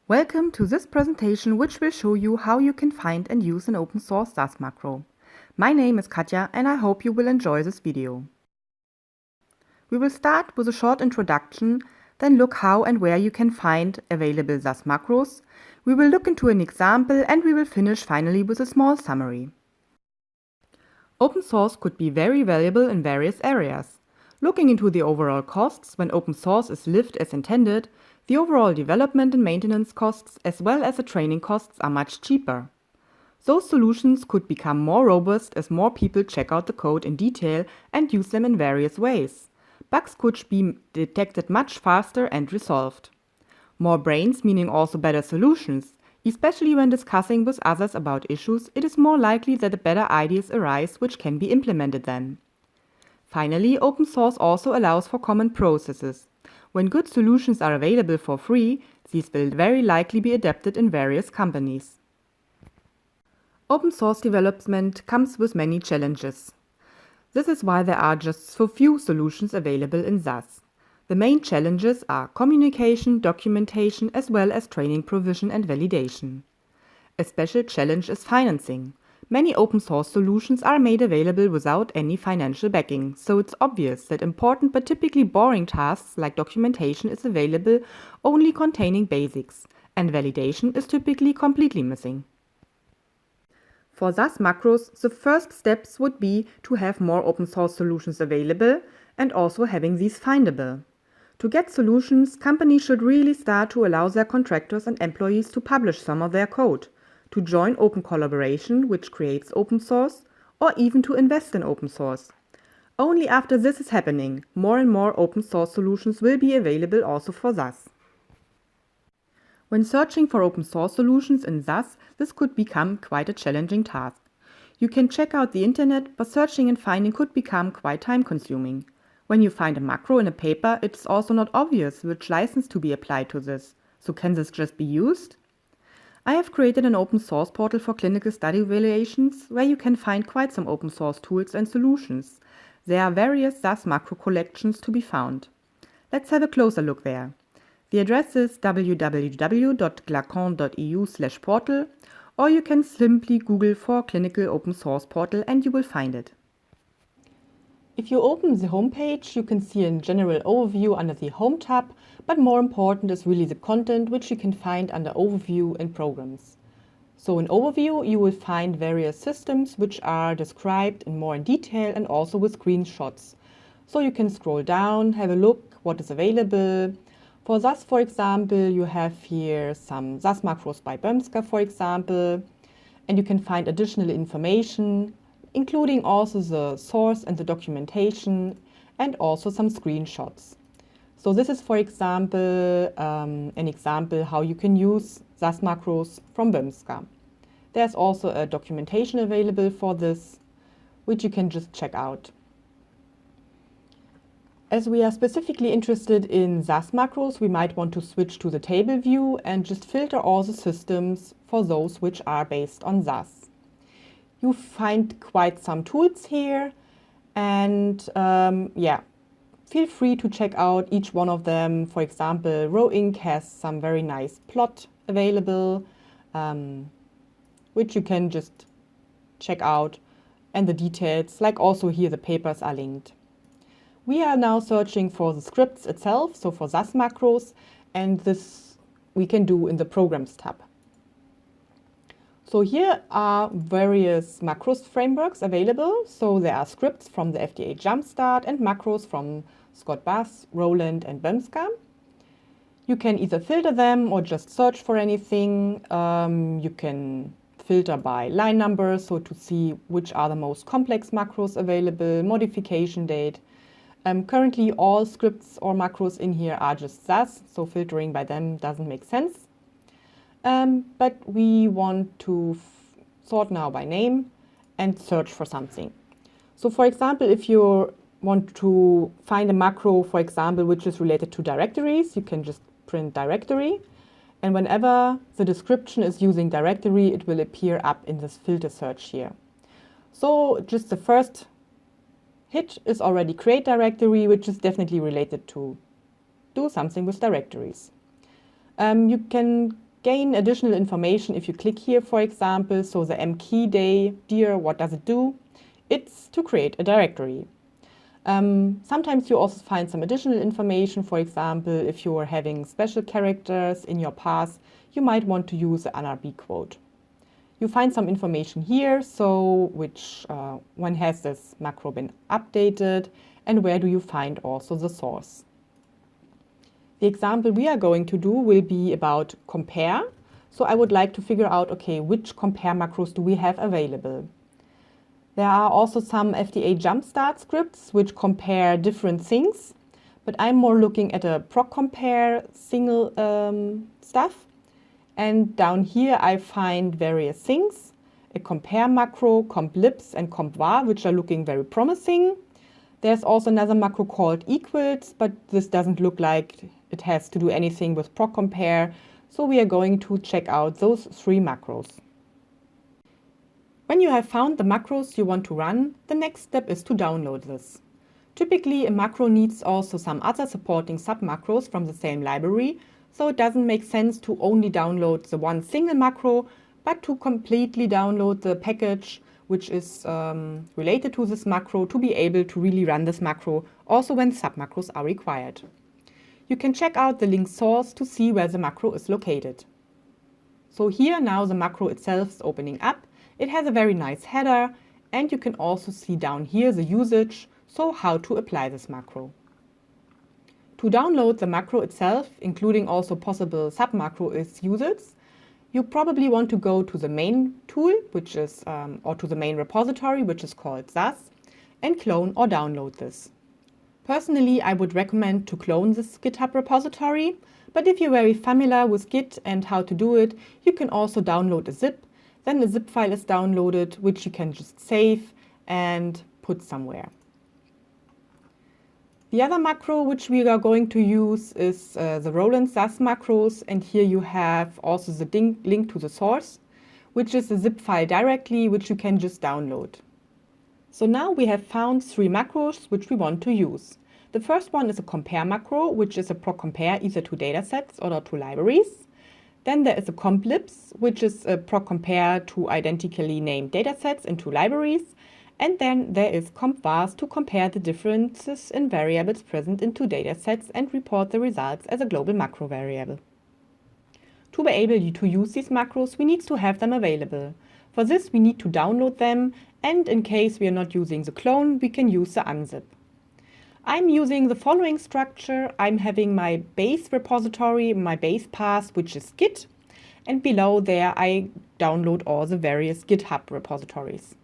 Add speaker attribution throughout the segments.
Speaker 1: Welcome to this presentation, which will show you how you can find and use an open source SAS macro. My name is Katja and I hope you will enjoy this video. We will start with a short introduction, then look how and where you can find available SAS macros. We will look into an example and we will finish finally with a small summary. Open source could be very valuable in various areas. Looking into the overall costs when open source is lived as intended, the overall development and maintenance costs as well as the training costs are much cheaper. Those solutions could become more robust as more people check out the code in detail and use them in various ways. Bugs could be detected much faster and resolved. More brains meaning also better solutions. Especially when discussing with others about issues, it is more likely that better ideas arise which can be implemented then. Finally, open source also allows for common processes. When good solutions are available for free, these will very likely be adapted in various companies. Open source development comes with many challenges. This is why there are just so few solutions available in SAS. The main challenges are communication, documentation, as well as training provision and validation. A special challenge is financing. Many open source solutions are made available without any financial backing, so it's obvious that important but typically boring tasks like documentation is available only containing basics, and validation is typically completely missing. For SAS macros, the first steps would be to have more open source solutions available and also having these findable. To get solutions, companies should really start to allow their contractors and employees to publish some of their code, to join open collaboration, which creates open source, or even to invest in open source. Only after this is happening, more and more open source solutions will be available also for SAS. When searching for open source solutions in SAS, this could become quite a challenging task. You can check out the internet, but searching and finding could become quite time-consuming. When you find a macro in a paper, it's also not obvious which license to be applied to this. So can this just be used? I have created an open source portal for clinical study evaluations where you can find quite some open source tools and solutions. There are various SAS macro collections to be found. Let's have a closer look there. The address is www.glacon.eu/portal, or you can simply Google for clinical open source portal and you will find it. If you open the homepage, you can see a general overview under the Home tab, but more important is really the content, which you can find under Overview and Programs. So in Overview, you will find various systems which are described in detail and also with screenshots. So you can scroll down, have a look what is available. For SAS, for example, you have here some SAS macros by Böhmska, for example, and you can find additional information, including also the source and the documentation and also some screenshots. So this is, for example, an example how you can use SAS macros from Böhmska. There's also a documentation available for this, which you can just check out. As we are specifically interested in SAS macros, we might want to switch to the table view and just filter all the systems for those which are based on SAS. You find quite some tools here and feel free to check out each one of them. For example, RowInc has some very nice plot available, which you can just check out, and the details, like also here the papers are linked. We are now searching for the scripts itself, so for SAS macros, and this we can do in the Programs tab. So here are various macros frameworks available. So there are scripts from the FDA Jumpstart and macros from Scott Bass, Rowland and Böhmska. You can either filter them or just search for anything. You can filter by line number, so to see which are the most complex macros available, modification date. Currently all scripts or macros in here are just SAS, so filtering by them doesn't make sense. But we want to sort now by name and search for something. So for example, if you want to find a macro, for example, which is related to directories, you can just print directory. And whenever the description is using directory, it will appear up in this filter search here. So just the first hit is already create directory, which is definitely related to do something with directories. You can gain additional information if you click here, for example. So the mkey dir, what does it do? It's to create a directory. Sometimes you also find some additional information. For example, if you are having special characters in your path, you might want to use the NRB quote. You find some information here, so when has this macro been updated, and where do you find also the source. The example we are going to do will be about compare. So I would like to figure out, okay, which compare macros do we have available? There are also some FDA jumpstart scripts which compare different things, but I'm more looking at a proc compare single stuff. And down here I find various things, a compare macro, comp libs and comp var, which are looking very promising. There's also another macro called equals, but this doesn't look like it has to do anything with proc compare. So we are going to check out those 3 macros. When you have found the macros you want to run, the next step is to download this. Typically, a macro needs also some other supporting sub-macros from the same library, so it doesn't make sense to only download the one single macro, but to completely download the package which is related to this macro to be able to really run this macro also when sub-macros are required. You can check out the link source to see where the macro is located. So here now the macro itself is opening up. It has a very nice header, and you can also see down here the usage, so how to apply this macro. To download the macro itself, including also possible sub-macro uses, you probably want to go to the main tool, which is, or to the main repository, which is called SAS, and clone or download this. Personally, I would recommend to clone this GitHub repository, but if you're very familiar with Git and how to do it, you can also download a zip. Then a zip file is downloaded, which you can just save and put somewhere. The other macro which we are going to use is the Roland SAS macros, and here you have also the link to the source, which is a zip file directly, which you can just download. So now we have found 3 macros which we want to use. The first one is a compare macro, which is a proc compare either to datasets or to libraries. Then there is a comp libs, which is a proc compare to identically named datasets into libraries. And then there is comp vars to compare the differences in variables present in 2 datasets and report the results as a global macro variable. To be able to use these macros, we need to have them available. For this, we need to download them, and in case we are not using the clone, we can use the unzip. I'm using the following structure. I'm having my base repository, my base path, which is Git, and below there I download all the various GitHub repositories.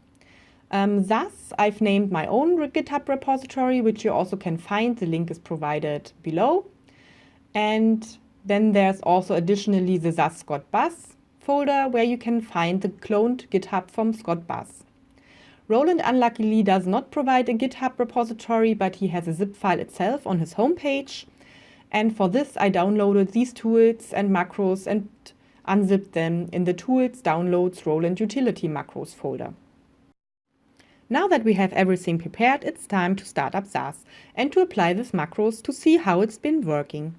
Speaker 1: Thus, I've named my own GitHub repository, which you also can find. The link is provided below. And then there's also additionally the SAS Scott Bus folder, where you can find the cloned GitHub from Scott Bus. Roland unluckily does not provide a GitHub repository, but he has a zip file itself on his homepage. And for this, I downloaded these tools and macros and unzipped them in the Tools, Downloads, Roland Utility Macros folder. Now that we have everything prepared, it's time to start up SAS and to apply these macros to see how it's been working.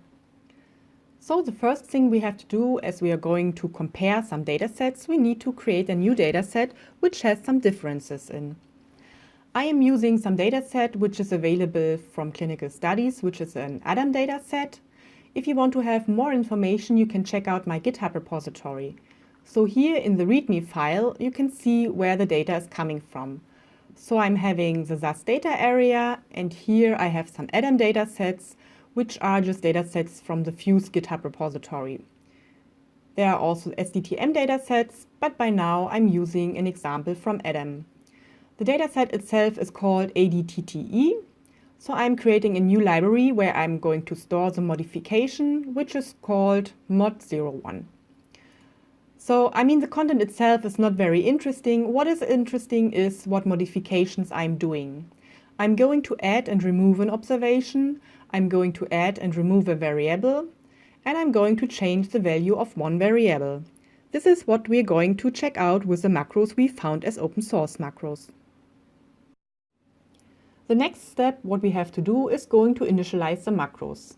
Speaker 1: So the first thing we have to do, as we are going to compare some datasets, we need to create a new dataset which has some differences in. I am using some dataset which is available from clinical studies, which is an ADAM dataset. If you want to have more information, you can check out my GitHub repository. So here in the README file, you can see where the data is coming from. So I'm having the SAS data area, and here I have some ADAM datasets, which are just datasets from the Fuse GitHub repository. There are also SDTM datasets, but by now I'm using an example from ADAM. The dataset itself is called ADTTE, so I'm creating a new library where I'm going to store the modification, which is called mod01. So, the content itself is not very interesting. What is interesting is what modifications I'm doing. I'm going to add and remove an observation, I'm going to add and remove a variable, and I'm going to change the value of one variable. This is what we're going to check out with the macros we found as open source macros. The next step, what we have to do, is going to initialize the macros.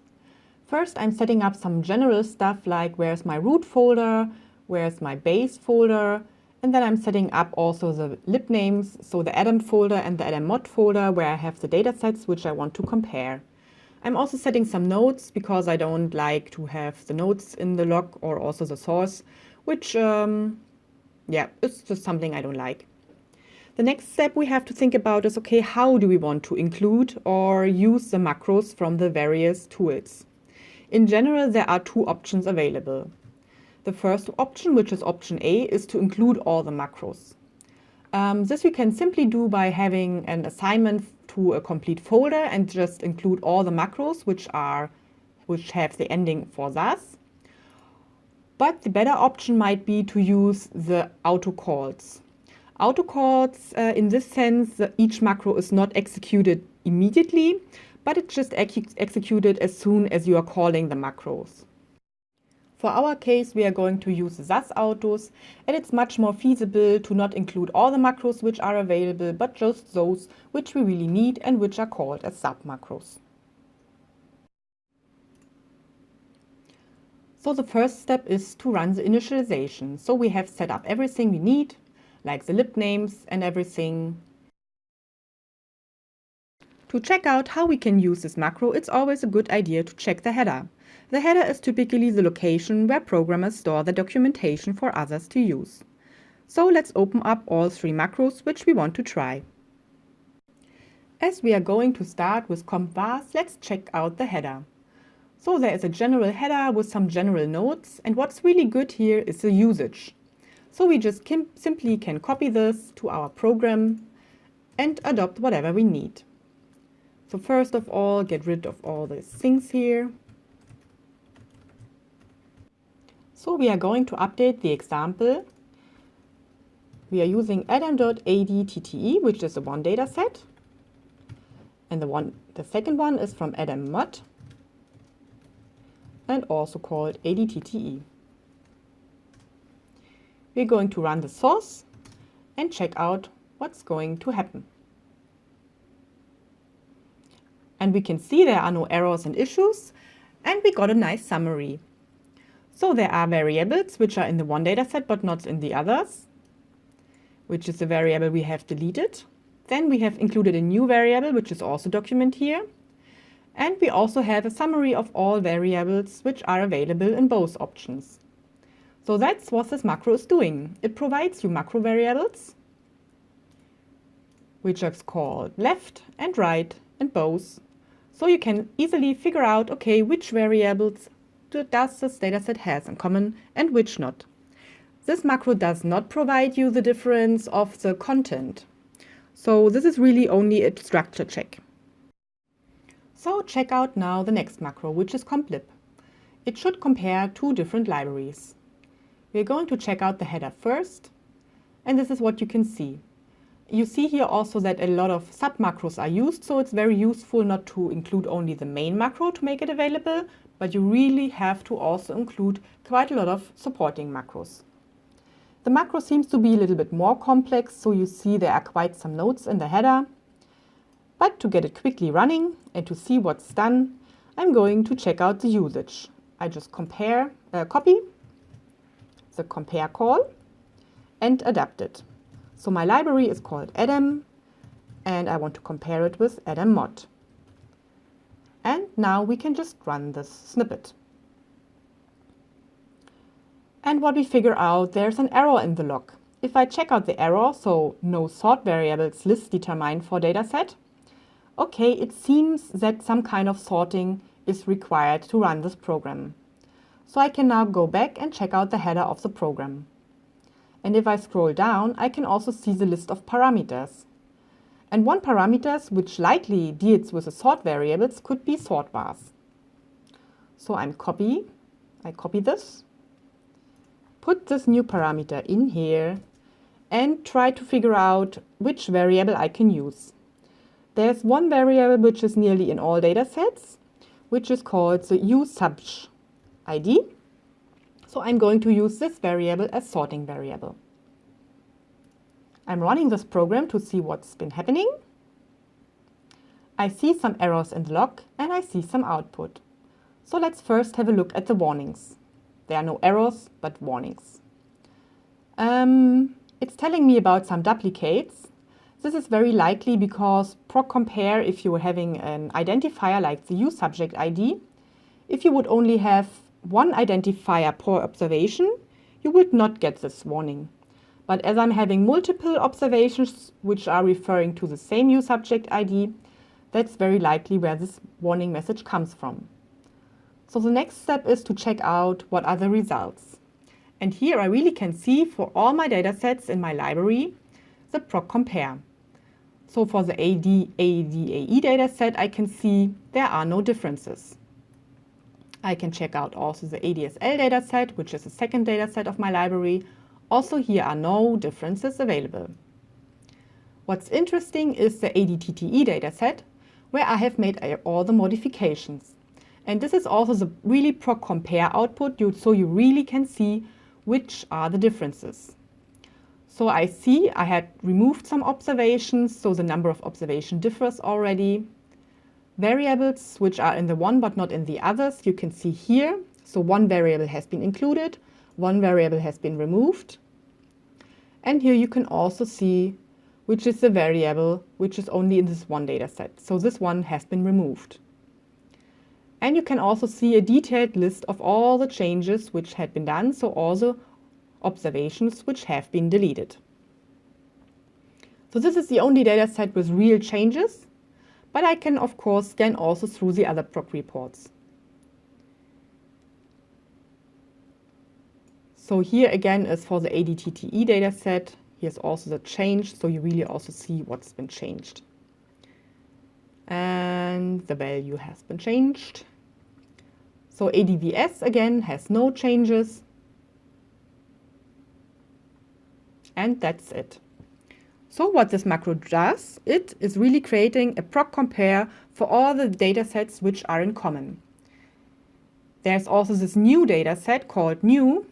Speaker 1: First, I'm setting up some general stuff like where's my root folder, where's my base folder, and then I'm setting up also the lib names, so the Adam folder and the Adam mod folder where I have the datasets which I want to compare. I'm also setting some notes because I don't like to have the notes in the log or also the source, which, it's just something I don't like. The next step we have to think about is, okay, how do we want to include or use the macros from the various tools? In general, there are two options available. The first option, which is option A, is to include all the macros. This we can simply do by having an assignment to a complete folder and just include all the macros which have the ending for SAS. But the better option might be to use the autocalls. Autocalls, in this sense, each macro is not executed immediately, but it's just executed as soon as you are calling the macros. For our case, we are going to use the SAS autos, and it's much more feasible to not include all the macros which are available, but just those which we really need and which are called as sub-macros. So the first step is to run the initialization. So we have set up everything we need, like the lib names and everything. To check out how we can use this macro, it's always a good idea to check the header. The header is typically the location where programmers store the documentation for others to use. So let's open up all three macros which we want to try. As we are going to start with comp vars, let's check out the header. So there is a general header with some general notes, and what's really good here is the usage. So we just simply can copy this to our program and adopt whatever we need. So first of all, get rid of all these things here. So we are going to update the example. We are using adam.adtte, which is the one data set. And the second one is from Adam mod and also called adtte. We're going to run the source and check out what's going to happen. And we can see there are no errors and issues, and we got a nice summary. So there are variables which are in the one dataset but not in the others, which is the variable we have deleted. Then we have included a new variable which is also documented here. And we also have a summary of all variables which are available in both options. So that's what this macro is doing. It provides you macro variables, which are called left and right and both. So you can easily figure out, okay, which variables does this dataset has in common and which not. This macro does not provide you the difference of the content. So this is really only a structure check. So check out now the next macro, which is complib. It should compare two different libraries. We're going to check out the header first, and this is what you can see. You see here also that a lot of sub-macros are used, so it's very useful not to include only the main macro to make it available, but you really have to also include quite a lot of supporting macros. The macro seems to be a little bit more complex, so you see there are quite some notes in the header. But to get it quickly running and to see what's done, I'm going to check out the usage. I just copy the compare call and adapt it. So my library is called Adam, and I want to compare it with Adam mod. And now we can just run this snippet. And what we figure out, there's an error in the log. If I check out the error, so no sort variables list determined for dataset, okay, it seems that some kind of sorting is required to run this program. So I can now go back and check out the header of the program. And if I scroll down, I can also see the list of parameters. And one parameter which likely deals with the sort variables could be sort vars. So I copy this, put this new parameter in here, and try to figure out which variable I can use. There's one variable which is nearly in all datasets, which is called the uSubj ID. So I'm going to use this variable as sorting variable. I'm running this program to see what's been happening. I see some errors in the log and I see some output. So let's first have a look at the warnings. There are no errors, but warnings. It's telling me about some duplicates. This is very likely because proc compare, if you were having an identifier like the uSubject ID, if you would only have one identifier per observation, you would not get this warning. But as I'm having multiple observations which are referring to the same uSubject ID, that's very likely where this warning message comes from. So the next step is to check out what are the results. And here I really can see for all my datasets in my library the proc compare. So for the ADAE dataset, I can see there are no differences. I can check out also the ADSL dataset, which is the second dataset of my library. Also here are no differences available. What's interesting is the ADTTE dataset, where I have made all the modifications. And this is also the really proc compare output, so you really can see which are the differences. So I see I had removed some observations, so the number of observations differs already. Variables which are in the one but not in the others, you can see here. So one variable has been included, one variable has been removed. And here you can also see which is the variable which is only in this one data set. So this one has been removed. And you can also see a detailed list of all the changes which had been done, so all the observations which have been deleted. So this is the only data set with real changes, but I can of course scan also through the other proc reports. So here again is for the ADTTE dataset. Here's also the change, so you really also see what's been changed. And the value has been changed. So ADVS again has no changes. And that's it. So what this macro does, it is really creating a proc compare for all the datasets which are in common. There's also this new dataset called new,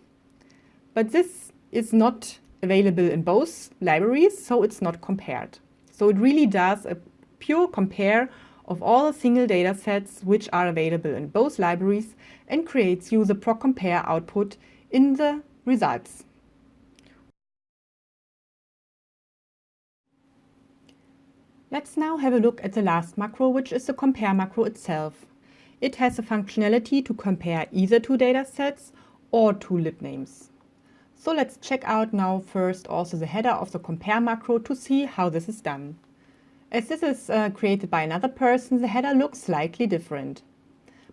Speaker 1: but this is not available in both libraries, so it's not compared. So it really does a pure compare of all the single datasets which are available in both libraries and creates you the proc compare output in the results. Let's now have a look at the last macro, which is the compare macro itself. It has the functionality to compare either two datasets or two libnames. So let's check out now first also the header of the compare macro to see how this is done. As this is created by another person, the header looks slightly different.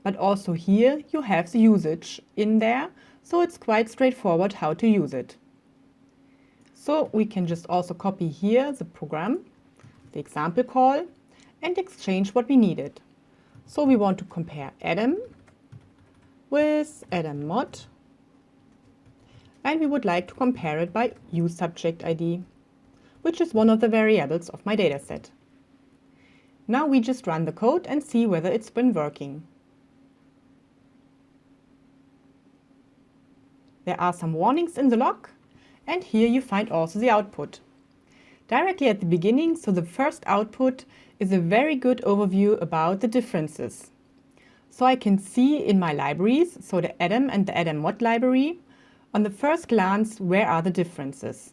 Speaker 1: But also here you have the usage in there, so it's quite straightforward how to use it. So we can just also copy here the program, the example call, and exchange what we needed. So we want to compare Adam with Adam mod, and we would like to compare it by uSubject ID, which is one of the variables of my dataset. Now we just run the code and see whether it's been working. There are some warnings in the log, and here you find also the output. Directly at the beginning, so the first output is a very good overview about the differences. So I can see in my libraries, so the Adam and the Adam mod library, on the first glance, where are the differences.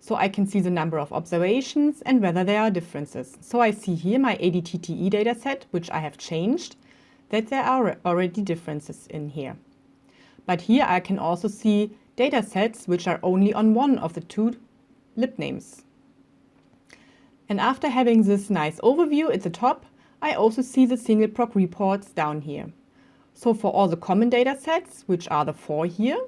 Speaker 1: So I can see the number of observations and whether there are differences. So I see here my ADTTE dataset, which I have changed, that there are already differences in here. But here I can also see datasets which are only on one of the two libnames. And after having this nice overview at the top, I also see the single proc reports down here. So for all the common datasets, which are the 4 here,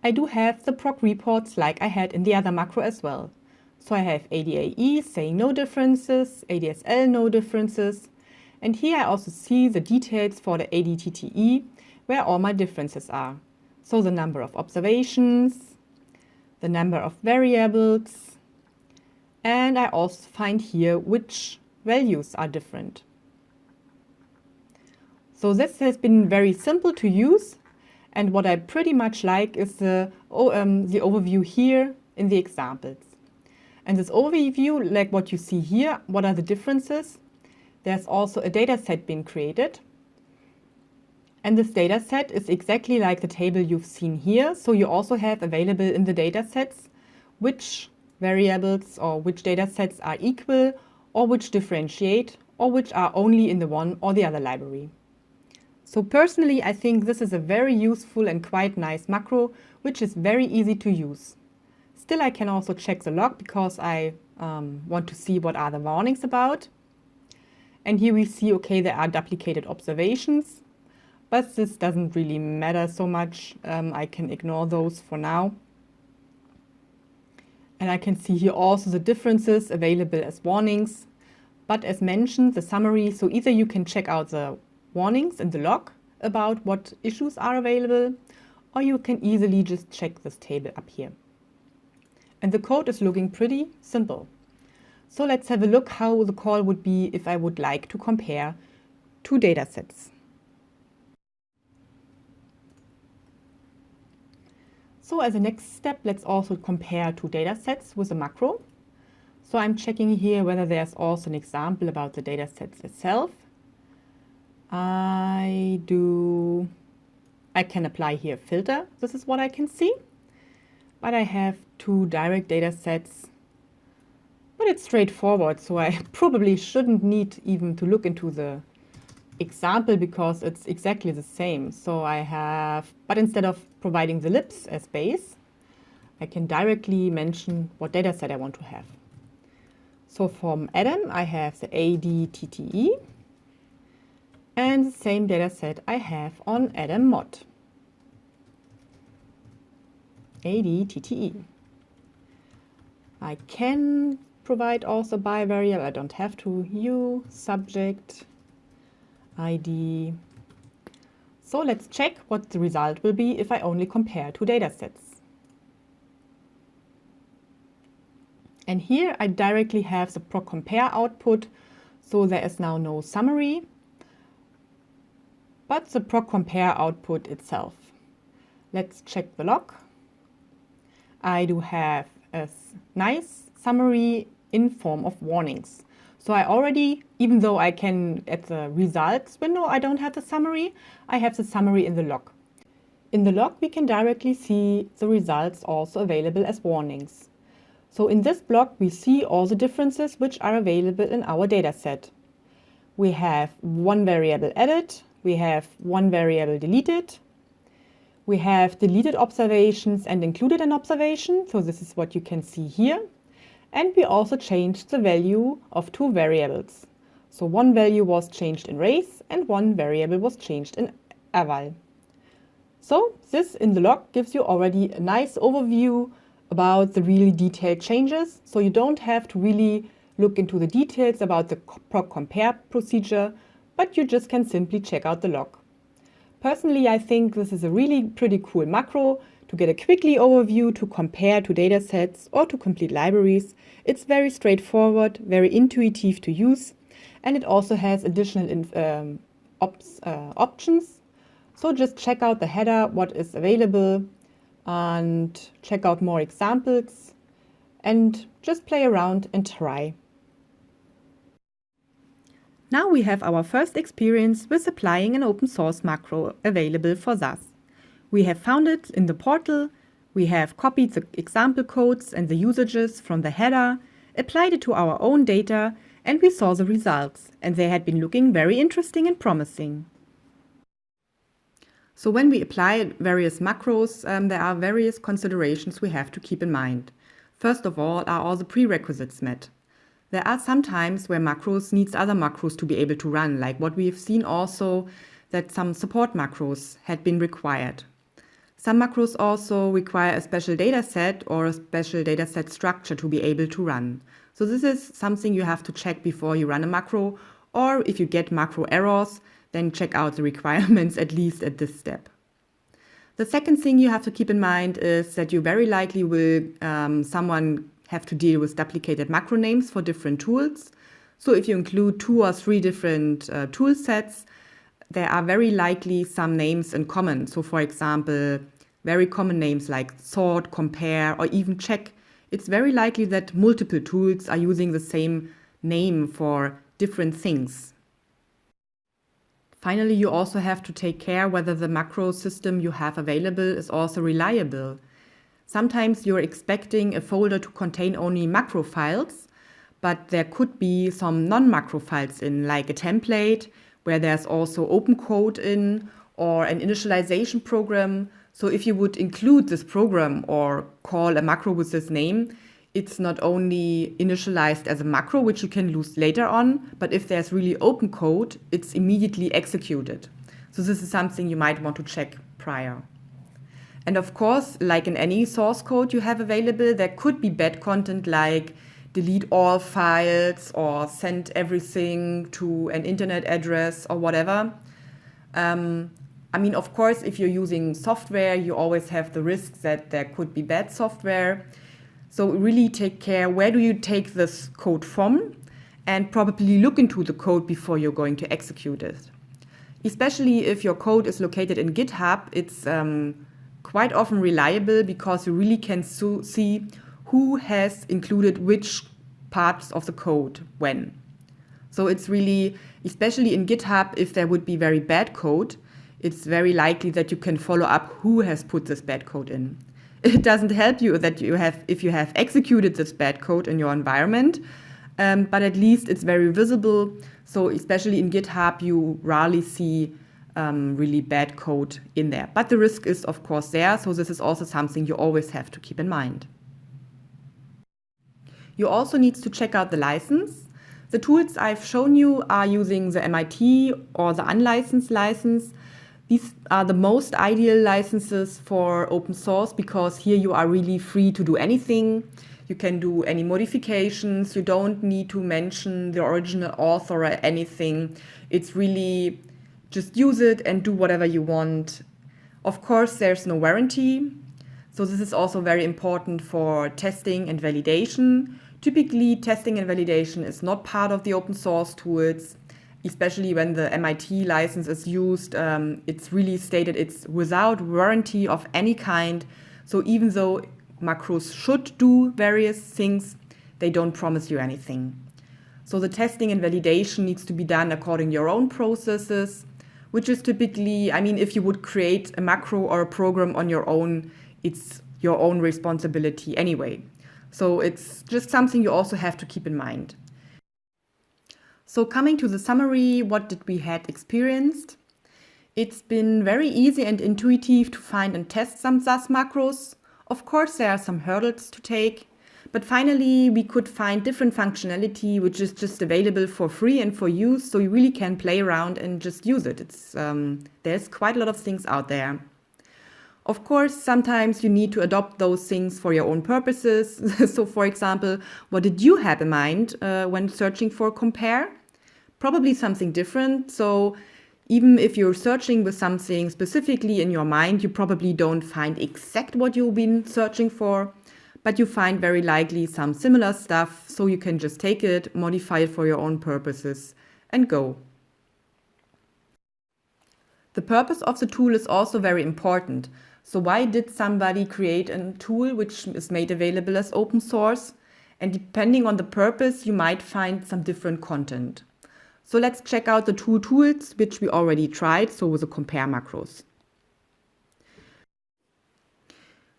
Speaker 1: I do have the proc reports like I had in the other macro as well. So I have ADAE saying no differences, ADSL no differences, and here I also see the details for the ADTTE where all my differences are. So the number of observations, the number of variables, and I also find here which values are different. So this has been very simple to use, and what I pretty much like is the overview here in the examples. And this overview, like what you see here, what are the differences? There's also a data set being created. And this data set is exactly like the table you've seen here. So you also have available in the data sets which variables or which data sets are equal or which differentiate or which are only in the one or the other library. So personally, I think this is a very useful and quite nice macro, which is very easy to use. Still, I can also check the log because I want to see what are the warnings about. And here we see, okay, there are duplicated observations, but this doesn't really matter so much. I can ignore those for now. And I can see here also the differences available as warnings. But as mentioned, the summary, so either you can check out the warnings in the log about what issues are available, or you can easily just check this table up here. And the code is looking pretty simple. So let's have a look how the call would be if I would like to compare two data sets. So as a next step, let's also compare two data sets with a macro. So I'm checking here whether there's also an example about the data sets itself. I can apply here filter. This is what I can see. But I have two direct data sets. But it's straightforward, so I probably shouldn't need even to look into the example because it's exactly the same. So I have, but instead of providing the libs as base, I can directly mention what data set I want to have. So from Adam, I have the ADTTE, and the same data set I have on Adam mod. ADTTE. I can provide also bivariable, I don't have to, U, subject, ID. So let's check what the result will be if I only compare two data sets. And here I directly have the proc compare output, so there is now no summary, but the proc compare output itself. Let's check the log. I do have a nice summary in form of warnings. So I already, even though I can, at the results window, I don't have the summary, I have the summary in the log. In the log, we can directly see the results also available as warnings. So in this block, we see all the differences which are available in our data set. We have one variable added, we have one variable deleted, we have deleted observations and included an observation, so this is what you can see here. And we also changed the value of two variables. So one value was changed in race and one variable was changed in eval. So this in the log gives you already a nice overview about the really detailed changes. So you don't have to really look into the details about the proc compare procedure, but you just can simply check out the log. Personally, I think this is a really pretty cool macro to get a quickly overview to compare two data sets or to complete libraries. It's very straightforward, very intuitive to use, and it also has additional options. So just check out the header, what is available, and check out more examples, and just play around and try. Now we have our first experience with applying an open source macro available for SAS. We have found it in the portal, we have copied the example codes and the usages from the header, applied it to our own data, and we saw the results, and they had been looking very interesting and promising. So when we apply various macros, there are various considerations we have to keep in mind. First of all, are all the prerequisites met? There are some times where macros needs other macros to be able to run, like what we have seen also that some support macros had been required. Some macros also require a special data set or a special data set structure to be able to run. So this is something you have to check before you run a macro, or if you get macro errors, then check out the requirements at least at this step. The second thing you have to keep in mind is that you very likely will someone have to deal with duplicated macro names for different tools. So if you include 2 or 3 different tool sets, there are very likely some names in common. So for example, very common names like sort, compare, or even check. It's very likely that multiple tools are using the same name for different things. Finally, you also have to take care whether the macro system you have available is also reliable. Sometimes you're expecting a folder to contain only macro files, but there could be some non-macro files in, like a template where there's also open code in, or an initialization program. So if you would include this program or call a macro with this name, it's not only initialized as a macro, which you can use later on, but if there's really open code, it's immediately executed. So this is something you might want to check prior. And of course, like in any source code you have available, there could be bad content like delete all files or send everything to an internet address or whatever. Of course, if you're using software, you always have the risk that there could be bad software. So really take care, where do you take this code from? And probably look into the code before you're going to execute it. Especially if your code is located in GitHub, it's quite often reliable because you really can see who has included which parts of the code when. So it's really, especially in GitHub, if there would be very bad code, it's very likely that you can follow up who has put this bad code in. It doesn't help you that if you have executed this bad code in your environment, but at least it's very visible. So especially in GitHub, you rarely see really bad code in there. But the risk is, of course, there. So this is also something you always have to keep in mind. You also need to check out the license. The tools I've shown you are using the MIT or the unlicensed license. These are the most ideal licenses for open source because here you are really free to do anything. You can do any modifications. You don't need to mention the original author or anything. It's really just use it and do whatever you want. Of course, there's no warranty. So this is also very important for testing and validation. Typically, testing and validation is not part of the open source tools, especially when the MIT license is used. It's really stated it's without warranty of any kind. So even though macros should do various things, they don't promise you anything. So the testing and validation needs to be done according to your own processes, which is typically, if you would create a macro or a program on your own, it's your own responsibility anyway. So it's just something you also have to keep in mind. So coming to the summary, what did we had experienced? It's been very easy and intuitive to find and test some SAS macros. Of course, there are some hurdles to take, but finally we could find different functionality which is just available for free and for use, so you really can play around and just use it. There's quite a lot of things out there. Of course, sometimes you need to adopt those things for your own purposes. So for example, what did you have in mind when searching for compare? Probably something different. So even if you're searching with something specifically in your mind, you probably don't find exact what you've been searching for, but you find very likely some similar stuff. So you can just take it, modify it for your own purposes and go. The purpose of the tool is also very important. So why did somebody create a tool which is made available as open source? And depending on the purpose, you might find some different content. So let's check out the two tools which we already tried, so with the compare macros.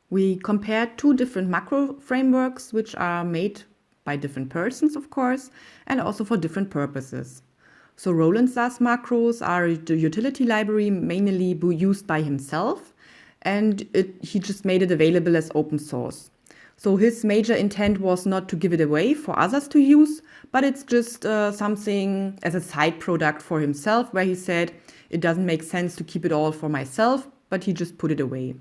Speaker 1: We compared two different macro frameworks which are made by different persons, of course, and also for different purposes. So Roland SAS macros are the utility library mainly used by himself, and he just made it available as open source. So his major intent was not to give it away for others to use, but it's just something as a side product for himself, where he said it doesn't make sense to keep it all for myself, but he just put it away.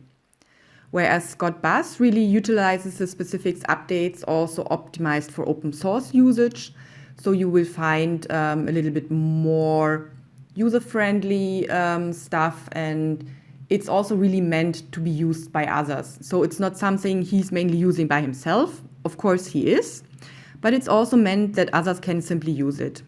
Speaker 1: Whereas Scott Bass really utilizes the specifics updates also optimized for open source usage. So you will find a little bit more user-friendly stuff, and it's also really meant to be used by others. So it's not something he's mainly using by himself. Of course he is, but it's also meant that others can simply use it.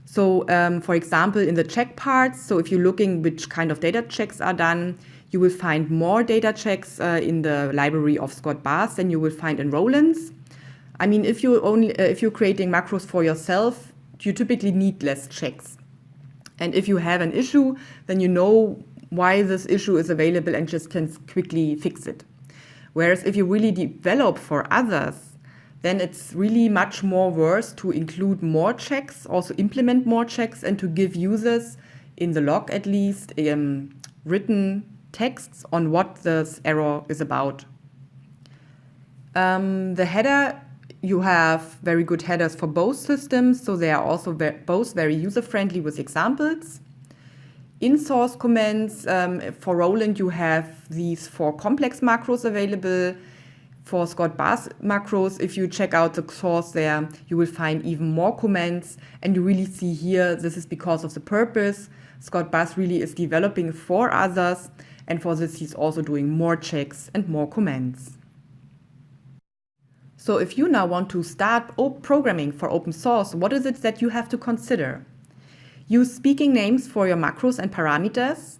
Speaker 1: So for example, in the check parts, so if you're looking which kind of data checks are done, you will find more data checks in the library of Scott Bass than you will find in Roland's. If you're creating macros for yourself, you typically need less checks. And if you have an issue, then you know why this issue is available and just can quickly fix it. Whereas if you really develop for others, then it's really much more worth to include more checks, also implement more checks, and to give users, in the log at least, written texts on what this error is about. The header, you have very good headers for both systems, so they are also both very user-friendly with examples. In source commands, for Roland, you have these 4 complex macros available. For Scott Bass macros, if you check out the source there, you will find even more commands. And you really see here, this is because of the purpose. Scott Bass really is developing for others. And for this, he's also doing more checks and more commands. So if you now want to start programming for open source, what is it that you have to consider? Use speaking names for your macros and parameters.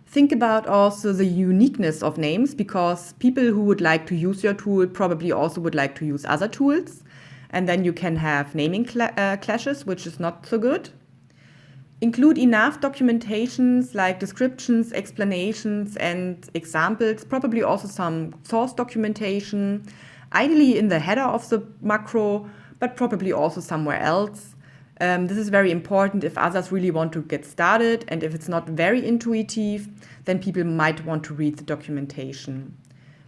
Speaker 1: Think about also the uniqueness of names, because people who would like to use your tool probably also would like to use other tools. And then you can have naming clashes, which is not so good. Include enough documentations like descriptions, explanations, and examples, probably also some source documentation, ideally in the header of the macro, but probably also somewhere else. This is very important if others really want to get started, and if it's not very intuitive, then people might want to read the documentation.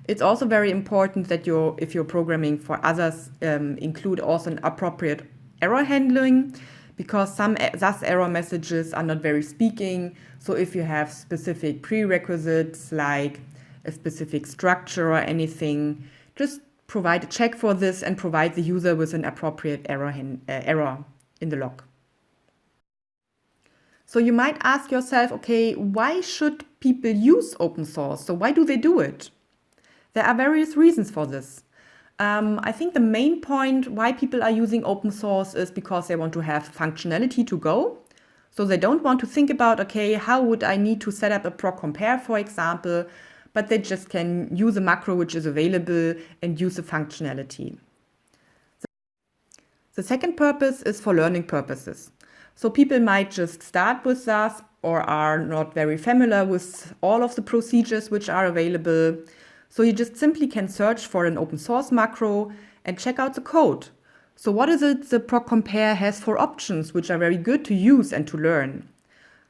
Speaker 1: It's also very important that if you're programming for others, include also an appropriate error handling, because some SAS error messages are not very speaking. So if you have specific prerequisites like a specific structure or anything, just provide a check for this and provide the user with an appropriate error in the log. So you might ask yourself, okay, why should people use open source? So why do they do it? There are various reasons for this. I think the main point why people are using open source is because they want to have functionality to go. So they don't want to think about, okay, how would I need to set up a proc compare, for example, but they just can use a macro which is available and use the functionality. The second purpose is for learning purposes. So people might just start with SAS or are not very familiar with all of the procedures which are available. So you just simply can search for an open source macro and check out the code. So what is it the proc compare has for options which are very good to use and to learn?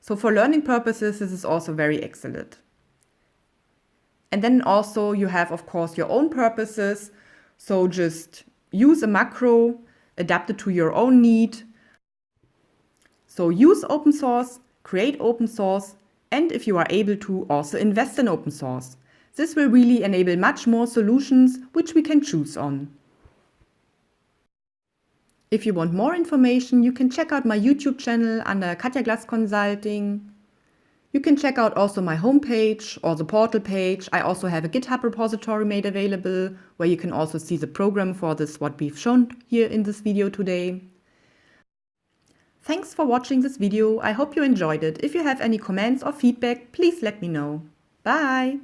Speaker 1: So for learning purposes, this is also very excellent. And then also you have, of course, your own purposes. So just use a macro, adapt it to your own need. So use open source, create open source, and if you are able to, also invest in open source. This will really enable much more solutions which we can choose on. If you want more information, you can check out my YouTube channel under Katja Glass Consulting. You can check out also my homepage or the portal page. I also have a GitHub repository made available where you can also see the program for this, what we've shown here in this video today. Thanks for watching this video. I hope you enjoyed it. If you have any comments or feedback, please let me know. Bye!